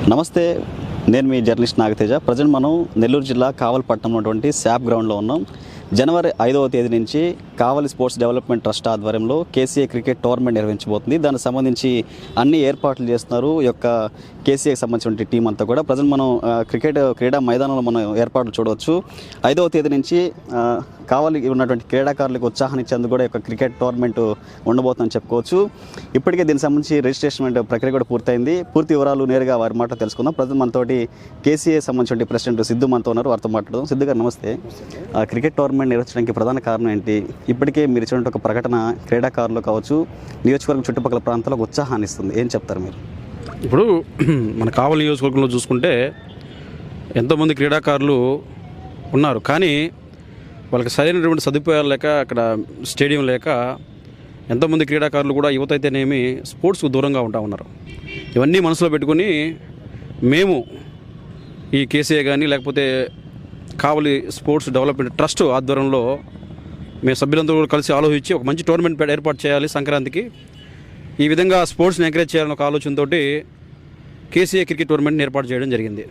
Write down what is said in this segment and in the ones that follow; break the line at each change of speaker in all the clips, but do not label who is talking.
నమస్తే, నేను మీ journalist Nagateja. Present మనం నెల్లూరు జిల్లా కావలపట్నంలో ఉన్నటువంటి శాప్ గ్రౌండ్లో ఉన్నాం. జనవరి 5వ తేదీ నుంచి కావలి స్పోర్ట్స్ డెవలప్మెంట్ ట్రస్ట్ ఆధ్వర్యంలో కేసీఏ క్రికెట్ టోర్నమెంట్ నిర్వహించబోతుంది. దానికి సంబంధించి అన్ని ఏర్పాట్లు చేస్తున్నారు ఈ యొక్క కేసీఏకి సంబంధించిన టీం అంతా కూడా. ప్రజెంట్ మనం క్రీడా మైదానంలో మనం ఏర్పాట్లు చూడవచ్చు. 5వ తేదీ నుంచి కావలి ఉన్నటువంటి క్రీడాకారులకు ఉత్సాహాన్ని ఇచ్చేందుకు కూడా ఒక క్రికెట్ టోర్నమెంట్ ఉండబోతుందని చెప్పుకోవచ్చు. ఇప్పటికే దీనికి సంబంధించి రిజిస్ట్రేషన్ ప్రక్రియ కూడా పూర్తయింది. పూర్తి వివరాలు నేరుగా వారి మాట తెలుసుకుందాం. ప్రజెంట్ మనతోటి కేసీఏ సంబంధించిన ప్రెసిడెంట్ సిద్ధు మనతో ఉన్నారు. వారితో మాట్లాడదాం. సిద్ధు గారు నమస్తే. క్రికెట్ టోర్నమెంట్ నిర్వహించడానికి ప్రధాన కారణం ఏంటి? ఇప్పటికే మీరు ఇచ్చిన ఒక ప్రకటన క్రీడాకారులు కావచ్చు, నియోజకవర్గం చుట్టుపక్కల ప్రాంతాలకు ఉత్సాహాన్ని ఇస్తుంది. ఏం చెప్తారు మీరు?
ఇప్పుడు మన కావలి నియోజకవర్గంలో చూసుకుంటే ఎంతోమంది క్రీడాకారులు ఉన్నారు, కానీ వాళ్ళకి సరైనటువంటి సదుపాయాలు లేక, అక్కడ స్టేడియం లేక ఎంతోమంది క్రీడాకారులు కూడా యువత అయితేనేమి స్పోర్ట్స్కు దూరంగా ఉంటా ఉన్నారు. ఇవన్నీ మనసులో పెట్టుకుని మేము ఈ కేసీఏ కానీ లేకపోతే కావలి స్పోర్ట్స్ డెవలప్మెంట్ ట్రస్ట్ ఆధ్వర్యంలో మేము సభ్యులందరూ కూడా కలిసి ఆలోచించి ఒక మంచి టోర్నమెంట్ ఏర్పాటు చేయాలి సంక్రాంతికి. ఈ విధంగా స్పోర్ట్స్ని ఎంకరేజ్ చేయాలని ఒక ఆలోచనతో కేసీఏ క్రికెట్ టోర్నమెంట్ని ఏర్పాటు చేయడం జరిగింది.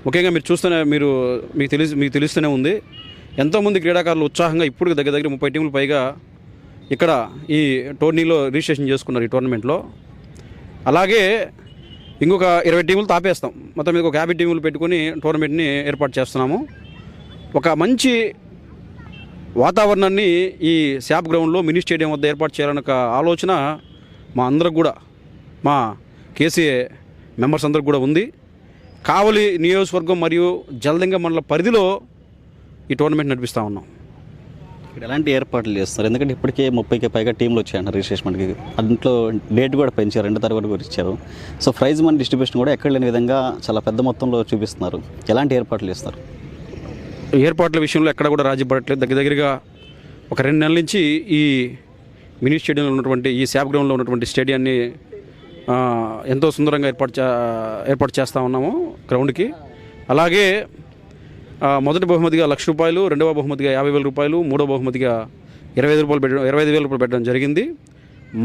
ముఖ్యంగా మీకు తెలుస్తూనే ఉంది, ఎంతోమంది క్రీడాకారులు ఉత్సాహంగా ఇప్పుడు దగ్గర 30 టీములు పైగా ఇక్కడ ఈ టోర్నీలో రిజిస్ట్రేషన్ చేసుకున్నారు ఈ టోర్నమెంట్లో. అలాగే ఇంకొక 20 టీములు తాపేస్తాం. మొత్తం మీద ఒక 50 టీములు పెట్టుకుని టోర్నమెంట్ని ఏర్పాటు చేస్తున్నాము. ఒక మంచి వాతావరణాన్ని ఈ శాప్ గ్రౌండ్లో మినీ స్టేడియం వద్ద ఏర్పాటు చేయాలన్న ఒక ఆలోచన మా అందరికి కూడా, మా కేసీఏ మెంబర్స్ అందరికి కూడా ఉంది. కావలి నియోజకవర్గం మరియు జలదంగ మండల పరిధిలో ఈ టోర్నమెంట్ నడిపిస్తూ ఉన్నాం.
ఇక్కడ ఎలాంటి ఏర్పాట్లు చేస్తున్నారు? ఎందుకంటే ఇప్పటికే 30కి పైగా టీంలు వచ్చాయంట రిజిస్ట్రేషన్కి. దాంట్లో డేట్ కూడా పెంచారు, 2 తారీఖు కూడా ఇచ్చారు. సో ప్రైజ్ మనీ డిస్ట్రిబ్యూషన్ కూడా ఎక్కడ లేని విధంగా చాలా పెద్ద మొత్తంలో చూపిస్తున్నారు. ఎలాంటి ఏర్పాట్లు చేస్తారు?
ఏర్పాట్ల విషయంలో ఎక్కడ కూడా రాజీ పడట్లేదు. దగ్గరగా ఒక 2 నెలల నుంచి ఈ మినీ స్టేడియంలో ఉన్నటువంటి ఈ శాప్ గ్రౌండ్లో ఉన్నటువంటి స్టేడియాన్ని ఎంతో సుందరంగా ఏర్పాటు చేస్తూ ఉన్నాము గ్రౌండ్కి. అలాగే మొదటి బహుమతిగా ₹1,00,000, రెండవ బహుమతిగా ₹50,000, మూడవ బహుమతిగా ₹25,000 పెట్టడం జరిగింది.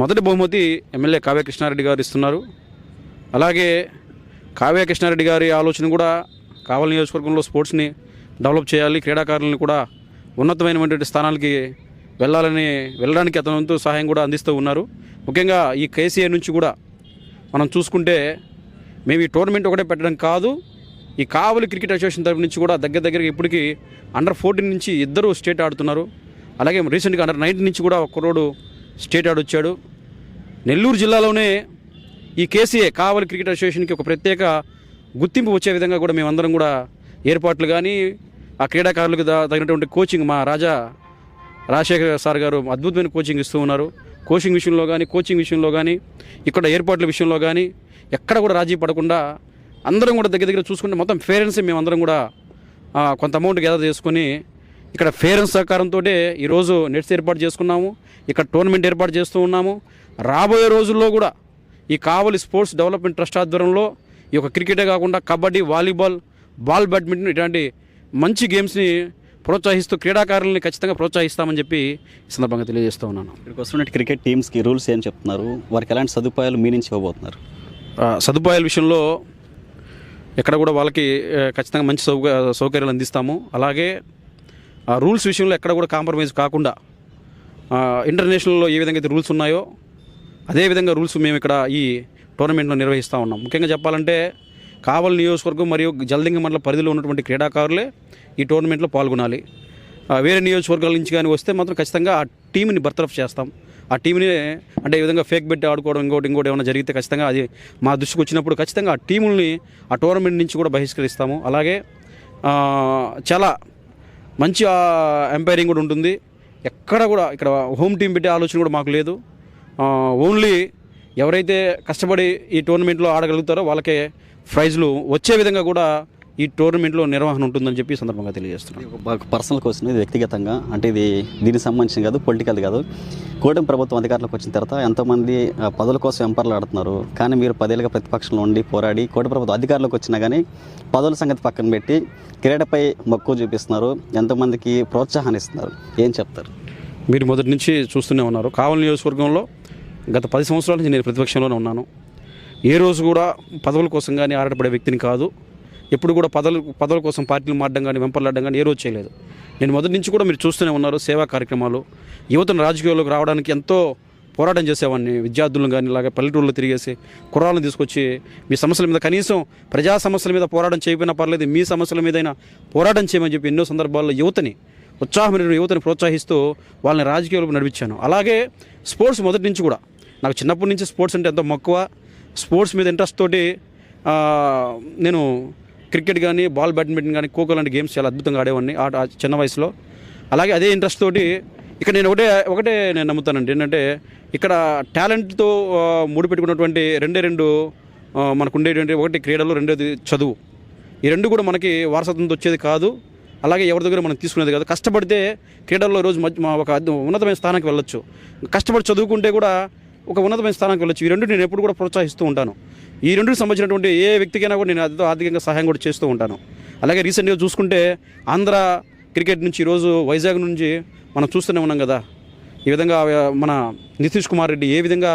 మొదటి బహుమతి ఎమ్మెల్యే కావ్య కృష్ణారెడ్డి గారు ఇస్తున్నారు. అలాగే కావ్య కృష్ణారెడ్డి గారి ఆలోచన కూడా కావలి నియోజకవర్గంలో స్పోర్ట్స్ని డెవలప్ చేయాలి, క్రీడాకారులను కూడా ఉన్నతమైనటువంటి స్థానాలకి వెళ్ళడానికి అతని వంతు సహాయం కూడా అందిస్తూ ఉన్నారు. ముఖ్యంగా ఈ కేసీఏ నుంచి కూడా మనం చూసుకుంటే మేము ఈ టోర్నమెంట్ ఒకటే పెట్టడం కాదు, ఈ కావలి క్రికెట్ అసోసియేషన్ తరఫు నుంచి కూడా దగ్గరగా ఇప్పటికీ అండర్-14 నుంచి 2 స్టేట్ ఆడుతున్నారు. అలాగే రీసెంట్గా అండర్-19 నుంచి కూడా ఒక్కరోడు స్టేట్ ఆడొచ్చాడు. నెల్లూరు జిల్లాలోనే ఈ కేసీఏ కావలి క్రికెట్ అసోసియేషన్కి ఒక ప్రత్యేక గుర్తింపు వచ్చే విధంగా కూడా మేమందరం కూడా ఏర్పాట్లు కానీ, ఆ క్రీడాకారులకు తగినటువంటి కోచింగ్ మా రాజశేఖర్ సార్ గారు అద్భుతమైన కోచింగ్ ఇస్తూ ఉన్నారు. కోచింగ్ విషయంలో కానీ ఇక్కడ ఏర్పాట్ల విషయంలో కానీ ఎక్కడ కూడా రాజీ పడకుండా అందరం కూడా దగ్గర చూసుకుంటే మొత్తం పేరెంట్స్ మేమందరం కూడా కొంత అమౌంట్ గ్యాదర్ చేసుకొని ఇక్కడ పేరెంట్స్ సహకారంతో ఈరోజు నెట్స్ ఏర్పాటు చేసుకున్నాము. ఇక్కడ టోర్నమెంట్ ఏర్పాటు చేస్తూ ఉన్నాము. రాబోయే రోజుల్లో కూడా ఈ కావలి స్పోర్ట్స్ డెవలప్మెంట్ ట్రస్ట్ ఆధ్వర్యంలో ఈ యొక్క క్రికెటే కాకుండా కబడ్డీ, వాలీబాల్, బ్యాడ్మింటన్ ఇట్లాంటి మంచి గేమ్స్ని ప్రోత్సహిస్తూ క్రీడాకారులని ఖచ్చితంగా ప్రోత్సహిస్తామని చెప్పి ఈ సందర్భంగా తెలియజేస్తూ ఉన్నాను.
ఇక్కడికి వస్తున్నట్టు క్రికెట్ టీమ్స్కి రూల్స్ ఏం చెప్తున్నారు? వారికి ఎలాంటి సదుపాయాలు మీ నుంచి ఇవ్వబోతున్నారు?
సదుపాయాల విషయంలో ఎక్కడ కూడా వాళ్ళకి ఖచ్చితంగా మంచి సౌకర్యాలు అందిస్తాము. అలాగే రూల్స్ విషయంలో ఎక్కడ కూడా కాంప్రమైజ్ కాకుండా ఇంటర్నేషనల్లో ఏ విధంగా అయితే రూల్స్ ఉన్నాయో అదేవిధంగా రూల్స్ మేము ఇక్కడ ఈ టోర్నమెంట్లో నిర్వహిస్తూ ఉన్నాం. ముఖ్యంగా చెప్పాలంటే కావలి నియోజకవర్గం మరియు జలదంగ మండల పరిధిలో ఉన్నటువంటి క్రీడాకారులే ఈ టోర్నమెంట్లో పాల్గొనాలి. వేరే నియోజకవర్గాల నుంచి కానీ వస్తే మాత్రం ఖచ్చితంగా ఆ టీంని బర్తరఫ్ చేస్తాం. ఆ టీంని అంటే ఈ విధంగా ఫేక్ బెట్ ఆడుకోవడం ఇంకోటి ఏమైనా జరిగితే ఖచ్చితంగా అది మా దృష్టికి వచ్చినప్పుడు ఖచ్చితంగా ఆ టీముల్ని ఆ టోర్నమెంట్ నుంచి కూడా బహిష్కరిస్తాము. అలాగే చాలా మంచి ఎంపైరింగ్ కూడా ఉంటుంది. ఎక్కడ కూడా ఇక్కడ హోమ్ టీం పెట్టే ఆలోచన కూడా మాకు లేదు. ఓన్లీ ఎవరైతే కష్టపడి ఈ టోర్నమెంట్లో ఆడగలుగుతారో వాళ్ళకే ప్రైజ్లు వచ్చే విధంగా కూడా ఈ టోర్నమెంట్లో నిర్వహణ ఉంటుందని చెప్పి సందర్భంగా తెలియజేస్తున్నాను.
పర్సనల్ క్వశ్చన్, ఇది వ్యక్తిగతంగా, అంటే ఇది దీనికి సంబంధించిన కాదు, పొలిటికల్ కాదు. కూటమి ప్రభుత్వం అధికారంలోకి వచ్చిన తర్వాత ఎంతోమంది పదవుల కోసం ఎంపర్లు ఆడుతున్నారు. కానీ మీరు 10 ఏళ్ళుగా ప్రతిపక్షంలో ఉండి పోరాడి కూటమి ప్రభుత్వం అధికారంలోకి వచ్చినా కానీ పదవుల సంగతి పక్కన పెట్టి క్రీడపై మక్కువ చూపిస్తున్నారు, ఎంతోమందికి ప్రోత్సాహాన్ని ఇస్తున్నారు. ఏం చెప్తారు?
మీరు మొదటి నుంచి చూస్తూనే ఉన్నారు. కావలి నియోజకవర్గంలో గత 10 సంవత్సరాల నుంచి నేను ప్రతిపక్షంలోనే ఉన్నాను. ఏ రోజు కూడా పదవుల కోసం కానీ ఆరాటపడే వ్యక్తిని కాదు. ఎప్పుడు కూడా పదవుల కోసం పార్టీలు మారడం కానీ వెంపర్లాడడం కానీ ఏ రోజు చేయలేదు. నేను మొదటి నుంచి కూడా మీరు చూస్తూనే ఉన్నారు, సేవా కార్యక్రమాలు, యువతను రాజకీయాల్లోకి రావడానికి ఎంతో పోరాటం చేసేవాడిని. విద్యార్థులను కానీ ఇలాగ పల్లెటూళ్ళలో తిరిగేసి కుర్రాళ్ళని తీసుకొచ్చి మీ సమస్యల మీద, కనీసం ప్రజా సమస్యల మీద పోరాటం చేయకపోయినా పర్లేదు, మీ సమస్యల మీదైనా పోరాటం చేయమని చెప్పి ఎన్నో సందర్భాల్లో యువతని, ఉత్సాహమైన యువతని ప్రోత్సహిస్తూ వాళ్ళని రాజకీయాలకు నడిపించాను. అలాగే స్పోర్ట్స్ మొదటి నుంచి కూడా నాకు చిన్నప్పటి నుంచి స్పోర్ట్స్ అంటే ఎంతో మక్కువ. స్పోర్ట్స్ మీద ఇంట్రెస్ట్ తోటి నేను క్రికెట్ కానీ, బ్యాడ్మింటన్ కానీ, ఖోఖో లాంటి గేమ్స్ చాలా అద్భుతంగా ఆడేవాడిని చిన్న వయసులో. అలాగే అదే ఇంట్రెస్ట్ తోటి ఇక్కడ నేను ఒకటే నేను నమ్ముతానండి, ఏంటంటే ఇక్కడ టాలెంట్తో ముడిపెట్టుకున్నటువంటి రెండు మనకు ఉండేటువంటి, ఒకటి క్రీడలు, రెండోది చదువు. ఈ రెండు కూడా మనకి వారసత్వంతో వచ్చేది కాదు, అలాగే ఎవరి దగ్గర మనం తీసుకునేది కాదు. కష్టపడితే క్రీడల్లో రోజు ఒక ఉన్నతమైన స్థానానికి వెళ్ళొచ్చు, కష్టపడి చదువుకుంటే కూడా ఒక ఉన్నతమైన స్థానానికి వెళ్ళొచ్చు. ఈ రెండు నేను ఎప్పుడు కూడా ప్రోత్సహిస్తూ ఉంటాను. ఈ రెండుకి సంబంధించినటువంటి ఏ వ్యక్తికైనా కూడా నేను అదో ఆర్థికంగా సహాయం కూడా చేస్తూ ఉంటాను. అలాగే రీసెంట్గా చూసుకుంటే ఆంధ్ర క్రికెట్ నుంచి ఈరోజు వైజాగ్ నుంచి మనం చూస్తూనే ఉన్నాం కదా, ఈ విధంగా మన నితీష్ కుమార్ రెడ్డి ఏ విధంగా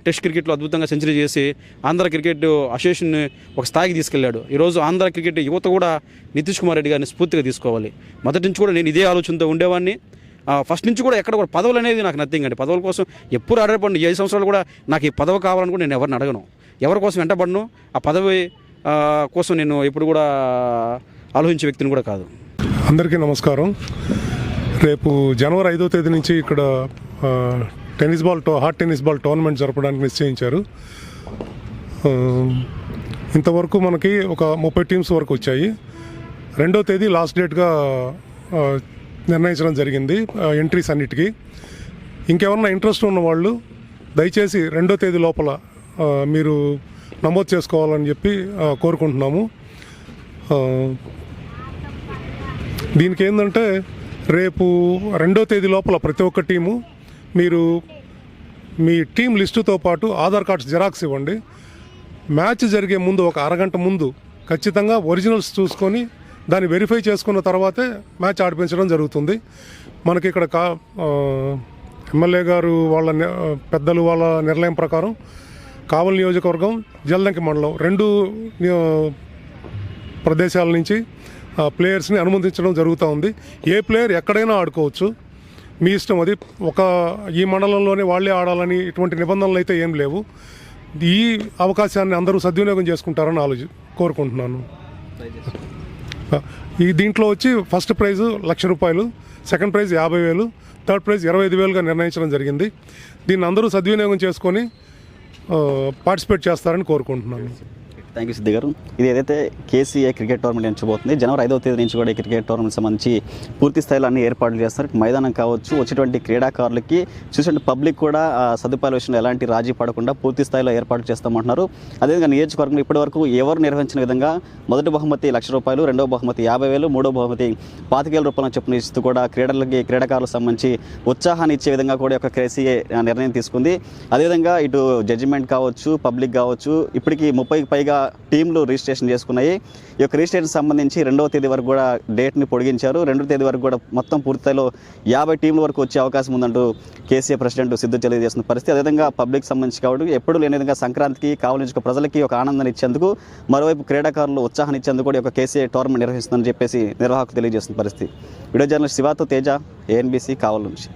టెస్ట్ క్రికెట్లో అద్భుతంగా సెంచరీ చేసి ఆంధ్ర క్రికెట్ అసోసియేషన్ ఒక స్థాయికి తీసుకెళ్లాడు. ఈరోజు ఆంధ్ర క్రికెట్ యువత కూడా నితీష్ కుమార్ రెడ్డి గారిని స్ఫూర్తిగా తీసుకోవాలి. మొదటి నుంచి కూడా నేను ఇదే ఆలోచనతో ఉండేవాడిని. ఫస్ట్ నుంచి కూడా ఎక్కడ కూడా పదవులు అనేది నాకు నథింగ్ అండి. పదవుల కోసం ఎప్పుడు ఆడపడిన 5 సంవత్సరాలు కూడా నాకు ఈ పదవి కావాలని కూడా నేను ఎవరిని అడగను, ఎవరి కోసం వెంటబడను. ఆ పదవి కోసం నేను ఎప్పుడు కూడా ఆలోచించే వ్యక్తిని కూడా కాదు.
అందరికీ నమస్కారం. రేపు జనవరి 5వ తేదీ నుంచి ఇక్కడ హాట్ టెన్నిస్ బాల్ టోర్నమెంట్ జరపడానికి నిశ్చయించారు. ఇంతవరకు మనకి ఒక 30 టీమ్స్ వరకు వచ్చాయి. 2వ తేదీ లాస్ట్ డేట్గా నిర్ణయించడం జరిగింది ఎంట్రీస్ అన్నిటికీ. ఇంకెవరన్నా ఇంట్రెస్ట్ ఉన్న వాళ్ళు దయచేసి 2వ తేదీ లోపల మీరు నమోదు చేసుకోవాలని చెప్పి కోరుకుంటున్నాము. దీనికి ఏంటంటే రేపు 2వ తేదీ లోపల ప్రతి ఒక్క టీము మీరు మీ టీం లిస్టుతో పాటు ఆధార్ కార్డ్స్ జిరాక్స్ ఇవ్వండి. మ్యాచ్ జరిగే ముందు ఒక అరగంట ముందు ఖచ్చితంగా ఒరిజినల్స్ చూసుకొని దాన్ని వెరిఫై చేసుకున్న తర్వాతే మ్యాచ్ ఆడిపించడం జరుగుతుంది. మనకి ఇక్కడ ఎమ్మెల్యే గారు వాళ్ళ పెద్దలు వాళ్ళ నిర్ణయం ప్రకారం కావలి నియోజకవర్గం, జల్దంకి మండలం 2 ప్రదేశాల నుంచి ప్లేయర్స్ని అనుమతించడం జరుగుతూ ఉంది. ఏ ప్లేయర్ ఎక్కడైనా ఆడుకోవచ్చు, మీ ఇష్టం. అది ఈ మండలంలోనే వాళ్ళే ఆడాలని ఇటువంటి నిబంధనలు అయితే ఏం లేవు. ఈ అవకాశాన్ని అందరూ సద్వినియోగం చేసుకుంటారని కోరుకుంటున్నాను. దీంట్లో వచ్చి first prize ₹1,00,000, second prize 50,000, third prize 25,000గా నిర్ణయించడం జరిగింది. దీన్ని అందరూ సద్వినియోగం చేసుకొని పార్టిసిపేట్ చేస్తారని కోరుకుంటున్నాను.
థ్యాంక్ యూ సిద్ధి గారు. ఇది ఏదైతే కేసీఏ క్రికెట్ టోర్నమెంట్ ఎంచబోతుంది, జనవరి 5వ తేదీ నుంచి కూడా ఈ క్రికెట్ టోర్నమెంట్ సంబంధించి పూర్తి స్థాయిలో అన్ని ఏర్పాట్లు చేస్తారు. మైదానం కావచ్చు, వచ్చేటువంటి క్రీడాకారులకి చూసే పబ్లిక్ కూడా సదుపాయాల విషయంలో ఎలాంటి రాజీ పడకుండా పూర్తి స్థాయిలో ఏర్పాట్లు చేస్తామంటున్నారు. అదేవిధంగా నియోజకవర్గం ఇప్పటివరకు ఎవరు నిర్వహించిన విధంగా మొదటి బహుమతి ₹1,00,000, రెండవ బహుమతి 50,000, మూడో బహుమతి ₹25,000 చొప్పున ఇస్తూ కూడా క్రీడాకారులకు సంబంధించి ఉత్సాహాన్ని ఇచ్చే విధంగా కూడా ఒక కేసీఏ నిర్ణయం తీసుకుంది. అదేవిధంగా ఇటు జడ్జిమెంట్ కావచ్చు, పబ్లిక్ కావచ్చు, ఇప్పటికీ 30కి పైగా టీంలు రిజిస్ట్రేషన్ చేసుకున్నాయి. ఈ యొక్క రిజిస్ట్రేషన్ సంబంధించి 2వ తేదీ వరకు కూడా డేట్ని పొడిగించారు. 2వ తేదీ వరకు కూడా మొత్తం పూర్తిలో 50 టీంల వరకు వచ్చే అవకాశం ఉందంటూ కేసీఆర్ ప్రెసిడెంట్ సిద్ధు తెలియజేస్తున్న పరిస్థితి. అదేవిధంగా పబ్లిక్ సంబంధించి కాబట్టి ఎప్పుడు లేని విధంగా సంక్రాంతికి కావలించుకు ప్రజలకి ఒక ఆనందాన్ని ఇచ్చేందుకు, మరోవైపు క్రీడాకారులు ఉత్సాహాన్ని ఇచ్చేందుకు కూడా ఒక కేసీఆర్ టోర్నమెంట్ నిర్వహిస్తుందని చెప్పేసి నిర్వాహకులు తెలియజేస్తున్న పరిస్థితి. వీడియో జర్నలిస్ట్ శివాతో తేజ, ANBC కావలి నుంచి.